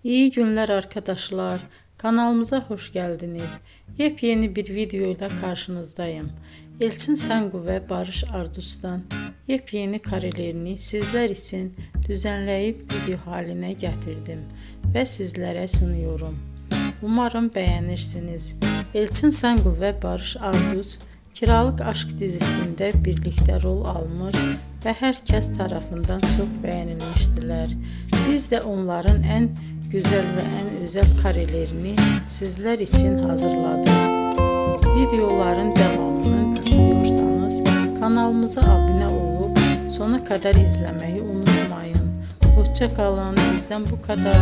İyi günler arkadaşlar. Kanalımıza hoş geldiniz. Yepyeni bir video ile karşınızdayım. Elçin Sangu ve Barış Ardus'tan yepyeni karelerini sizler için düzenleyip video haline getirdim ve sizlere sunuyorum. Umarım beğenirsiniz. Elçin Sangu ve Barış Ardus Kiralık Aşk dizisinde birlikte rol almış ve herkes tarafından çok beğenilmiştiler. Biz de onların en güzel ve en özel karelerini sizler için hazırladık. Videoların devamını istiyorsanız kanalımıza abone olup sona kadar izlemeyi unutmayın. Hoşça kalın. Bizden bu kadar.